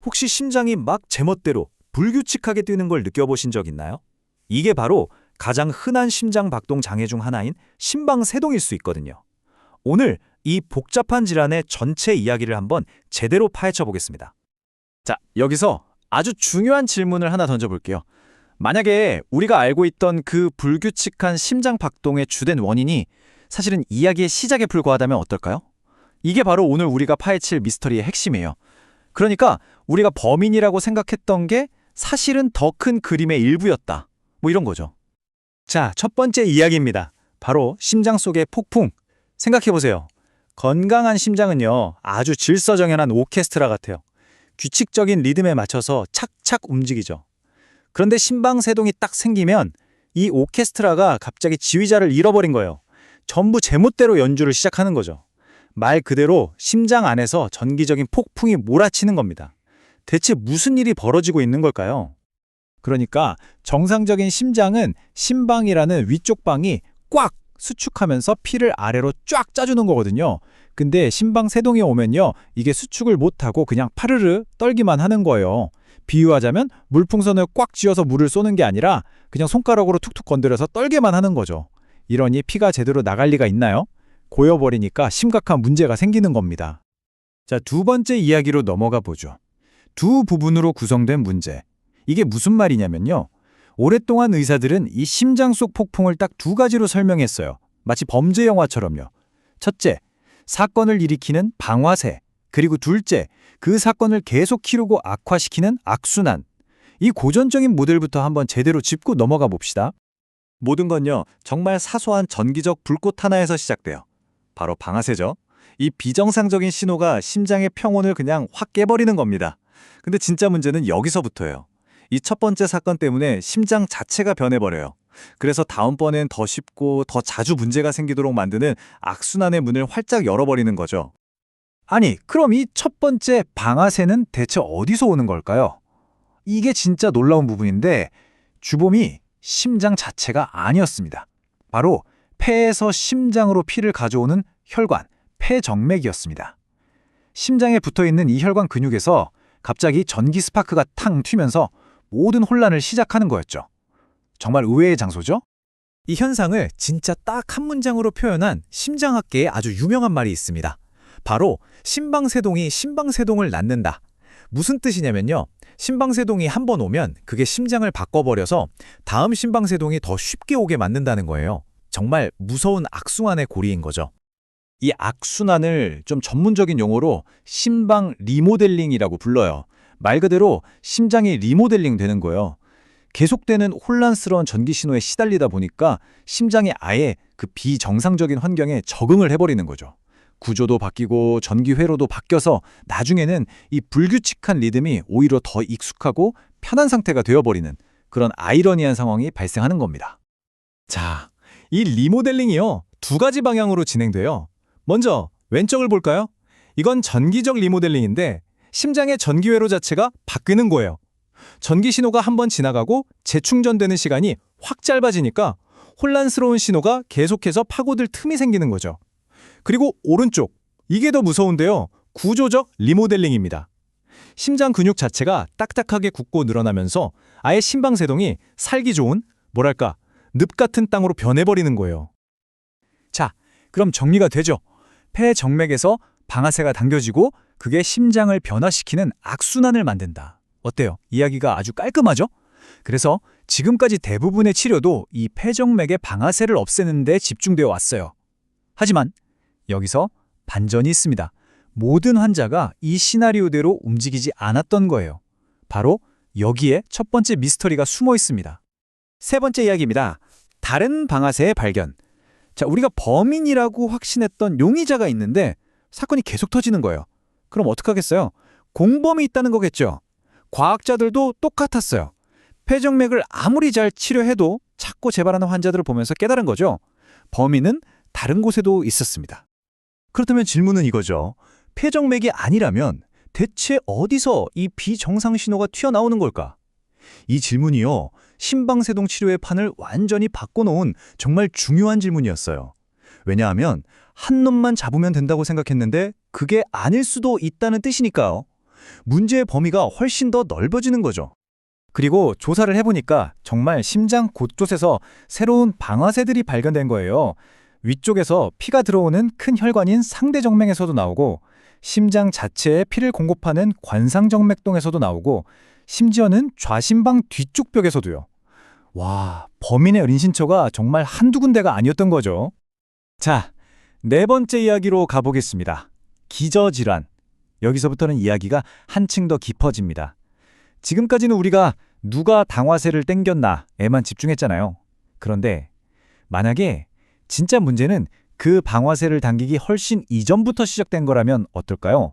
혹시 심장이 막 제멋대로 불규칙하게 뛰는 걸 느껴보신 적 있나요? 이게 바로 가장 흔한 심장 박동 장애 중 하나인 심방세동일 수 있거든요. 오늘 이 복잡한 질환의 전체 이야기를 한번 제대로 파헤쳐 보겠습니다. 자, 여기서 아주 중요한 질문을 하나 던져볼게요. 만약에 우리가 알고 있던 그 불규칙한 심장 박동의 주된 원인이 사실은 이야기의 시작에 불과하다면 어떨까요? 이게 바로 오늘 우리가 파헤칠 미스터리의 핵심이에요. 그러니까 우리가 범인이라고 생각했던 게 사실은 더 큰 그림의 일부였다. 뭐 이런 거죠. 자, 첫 번째 이야기입니다. 바로 심장 속의 폭풍. 생각해보세요. 건강한 심장은요, 아주 질서정연한 오케스트라 같아요. 규칙적인 리듬에 맞춰서 착착 움직이죠. 그런데 심방세동이 딱 생기면 이 오케스트라가 갑자기 지휘자를 잃어버린 거예요. 전부 제멋대로 연주를 시작하는 거죠. 말 그대로 심장 안에서 전기적인 폭풍이 몰아치는 겁니다. 대체 무슨 일이 벌어지고 있는 걸까요? 그러니까 정상적인 심장은 심방이라는 위쪽 방이 꽉 수축하면서 피를 아래로 쫙 짜주는 거거든요. 근데 심방세동이 오면요, 이게 수축을 못하고 그냥 파르르 떨기만 하는 거예요. 비유하자면 물풍선을 꽉 쥐어서 물을 쏘는 게 아니라 그냥 손가락으로 툭툭 건드려서 떨게만 하는 거죠. 이러니 피가 제대로 나갈 리가 있나요? 고여버리니까 심각한 문제가 생기는 겁니다. 자, 두 번째 이야기로 넘어가 보죠. 두 부분으로 구성된 문제. 이게 무슨 말이냐면요. 오랫동안 의사들은 이 심장 속 폭풍을 딱 두 가지로 설명했어요. 마치 범죄 영화처럼요. 첫째, 사건을 일으키는 방화세. 그리고 둘째, 그 사건을 계속 키우고 악화시키는 악순환. 이 고전적인 모델부터 한번 제대로 짚고 넘어가 봅시다. 모든 건요, 정말 사소한 전기적 불꽃 하나에서 시작돼요. 바로 방아쇠죠. 이 비정상적인 신호가 심장의 평온을 그냥 확 깨버리는 겁니다. 근데 진짜 문제는 여기서부터예요. 이 첫 번째 사건 때문에 심장 자체가 변해버려요. 그래서 다음번엔 더 쉽고 더 자주 문제가 생기도록 만드는 악순환의 문을 활짝 열어버리는 거죠. 아니, 그럼 이 첫 번째 방아쇠는 대체 어디서 오는 걸까요? 이게 진짜 놀라운 부분인데 주범이 심장 자체가 아니었습니다. 바로 폐에서 심장으로 피를 가져오는 혈관, 폐정맥이었습니다. 심장에 붙어있는 이 혈관 근육에서 갑자기 전기 스파크가 탕 튀면서 모든 혼란을 시작하는 거였죠. 정말 의외의 장소죠? 이 현상을 진짜 딱 한 문장으로 표현한 심장학계에 아주 유명한 말이 있습니다. 바로 심방세동이 심방세동을 낳는다. 무슨 뜻이냐면요. 심방세동이 한 번 오면 그게 심장을 바꿔버려서 다음 심방세동이 더 쉽게 오게 만든다는 거예요. 정말 무서운 악순환의 고리인 거죠. 이 악순환을 좀 전문적인 용어로 심방 리모델링이라고 불러요. 말 그대로 심장이 리모델링 되는 거예요. 계속되는 혼란스러운 전기 신호에 시달리다 보니까 심장이 아예 그 비정상적인 환경에 적응을 해버리는 거죠. 구조도 바뀌고 전기 회로도 바뀌어서 나중에는 이 불규칙한 리듬이 오히려 더 익숙하고 편한 상태가 되어버리는 그런 아이러니한 상황이 발생하는 겁니다. 자, 이 리모델링이요. 두 가지 방향으로 진행돼요. 먼저 왼쪽을 볼까요? 이건 전기적 리모델링인데 심장의 전기회로 자체가 바뀌는 거예요. 전기 신호가 한번 지나가고 재충전되는 시간이 확 짧아지니까 혼란스러운 신호가 계속해서 파고들 틈이 생기는 거죠. 그리고 오른쪽, 이게 더 무서운데요. 구조적 리모델링입니다. 심장 근육 자체가 딱딱하게 굳고 늘어나면서 아예 심방세동이 살기 좋은, 뭐랄까, 늪 같은 땅으로 변해버리는 거예요. 자, 그럼 정리가 되죠. 폐정맥에서 방아쇠가 당겨지고 그게 심장을 변화시키는 악순환을 만든다. 어때요? 이야기가 아주 깔끔하죠? 그래서 지금까지 대부분의 치료도 이 폐정맥의 방아쇠를 없애는 데 집중되어 왔어요. 하지만 여기서 반전이 있습니다. 모든 환자가 이 시나리오대로 움직이지 않았던 거예요. 바로 여기에 첫 번째 미스터리가 숨어 있습니다. 세 번째 이야기입니다. 다른 방아쇠의 발견. 자, 우리가 범인이라고 확신했던 용의자가 있는데 사건이 계속 터지는 거예요. 그럼 어떡하겠어요? 공범이 있다는 거겠죠. 과학자들도 똑같았어요. 폐정맥을 아무리 잘 치료해도 찾고 재발하는 환자들을 보면서 깨달은 거죠. 범인은 다른 곳에도 있었습니다. 그렇다면 질문은 이거죠. 폐정맥이 아니라면 대체 어디서 이 비정상 신호가 튀어나오는 걸까? 이 질문이요. 심방세동 치료의 판을 완전히 바꿔놓은 정말 중요한 질문이었어요. 왜냐하면 한 놈만 잡으면 된다고 생각했는데 그게 아닐 수도 있다는 뜻이니까요. 문제의 범위가 훨씬 더 넓어지는 거죠. 그리고 조사를 해보니까 정말 심장 곳곳에서 새로운 방아쇠들이 발견된 거예요. 위쪽에서 피가 들어오는 큰 혈관인 상대정맥에서도 나오고, 심장 자체에 피를 공급하는 관상정맥동에서도 나오고, 심지어는 좌심방 뒤쪽 벽에서도요. 와, 범인의 은신처가 정말 한두 군데가 아니었던 거죠. 자, 네 번째 이야기로 가보겠습니다. 기저질환. 여기서부터는 이야기가 한층 더 깊어집니다. 지금까지는 우리가 누가 방아쇠를 당겼나에만 집중했잖아요. 그런데 만약에 진짜 문제는 그 방아쇠를 당기기 훨씬 이전부터 시작된 거라면 어떨까요?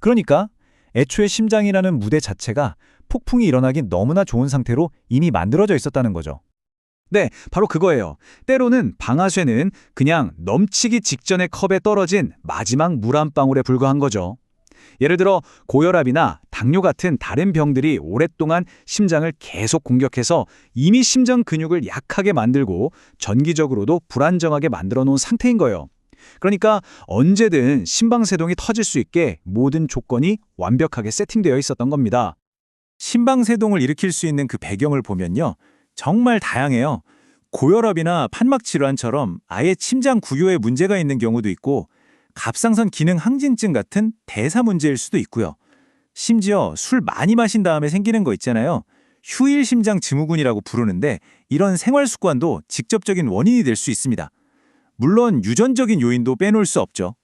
그러니까 애초에 심장이라는 무대 자체가 폭풍이 일어나기 너무나 좋은 상태로 이미 만들어져 있었다는 거죠. 네, 바로 그거예요. 때로는 방아쇠는 그냥 넘치기 직전의 컵에 떨어진 마지막 물 한 방울에 불과한 거죠. 예를 들어 고혈압이나 당뇨 같은 다른 병들이 오랫동안 심장을 계속 공격해서 이미 심장 근육을 약하게 만들고 전기적으로도 불안정하게 만들어 놓은 상태인 거예요. 그러니까 언제든 심방세동이 터질 수 있게 모든 조건이 완벽하게 세팅되어 있었던 겁니다. 심방세동을 일으킬 수 있는 그 배경을 보면요, 정말 다양해요. 고혈압이나 판막 질환처럼 아예 심장 구조에 문제가 있는 경우도 있고, 갑상선 기능 항진증 같은 대사 문제일 수도 있고요. 심지어 술 많이 마신 다음에 생기는 거 있잖아요. 휴일 심장 증후군이라고 부르는데, 이런 생활 습관도 직접적인 원인이 될 수 있습니다. 물론 유전적인 요인도 빼놓을 수 없죠.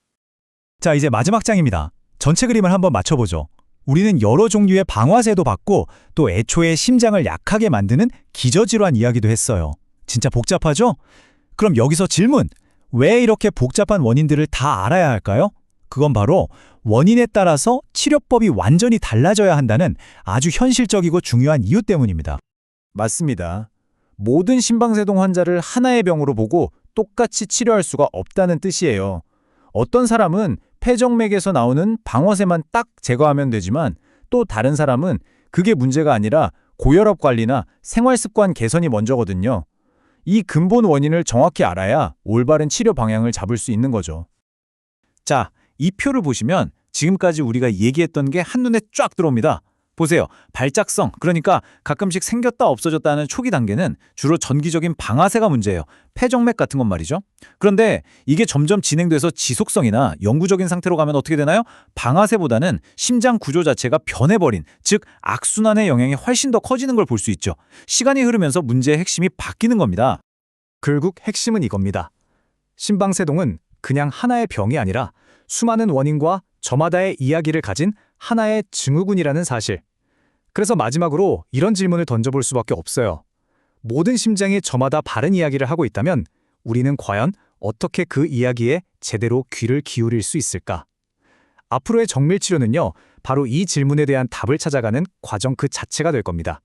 자, 이제 마지막 장입니다. 전체 그림을 한번 맞춰보죠. 우리는 여러 종류의 방아쇠도 봤고, 또 애초에 심장을 약하게 만드는 기저질환 이야기도 했어요. 진짜 복잡하죠? 그럼 여기서 질문! 왜 이렇게 복잡한 원인들을 다 알아야 할까요? 그건 바로 원인에 따라서 치료법이 완전히 달라져야 한다는 아주 현실적이고 중요한 이유 때문입니다. 맞습니다. 모든 심방세동 환자를 하나의 병으로 보고 똑같이 치료할 수가 없다는 뜻이에요. 어떤 사람은 폐정맥에서 나오는 방아쇠만 딱 제거하면 되지만, 또 다른 사람은 그게 문제가 아니라 고혈압 관리나 생활습관 개선이 먼저거든요. 이 근본 원인을 정확히 알아야 올바른 치료 방향을 잡을 수 있는 거죠. 자, 이 표를 보시면 지금까지 우리가 얘기했던 게 한눈에 쫙 들어옵니다. 보세요. 발작성, 그러니까 가끔씩 생겼다 없어졌다 하는 초기 단계는 주로 전기적인 방아쇠가 문제예요. 폐정맥 같은 건 말이죠. 그런데 이게 점점 진행돼서 지속성이나 영구적인 상태로 가면 어떻게 되나요? 방아쇠보다는 심장 구조 자체가 변해버린, 즉 악순환의 영향이 훨씬 더 커지는 걸 볼 수 있죠. 시간이 흐르면서 문제의 핵심이 바뀌는 겁니다. 결국 핵심은 이겁니다. 심방세동은 그냥 하나의 병이 아니라 수많은 원인과 저마다의 이야기를 가진 하나의 증후군이라는 사실. 그래서 마지막으로 이런 질문을 던져볼 수밖에 없어요. 모든 심장이 저마다 다른 이야기를 하고 있다면 우리는 과연 어떻게 그 이야기에 제대로 귀를 기울일 수 있을까? 앞으로의 정밀치료는요, 바로 이 질문에 대한 답을 찾아가는 과정 그 자체가 될 겁니다.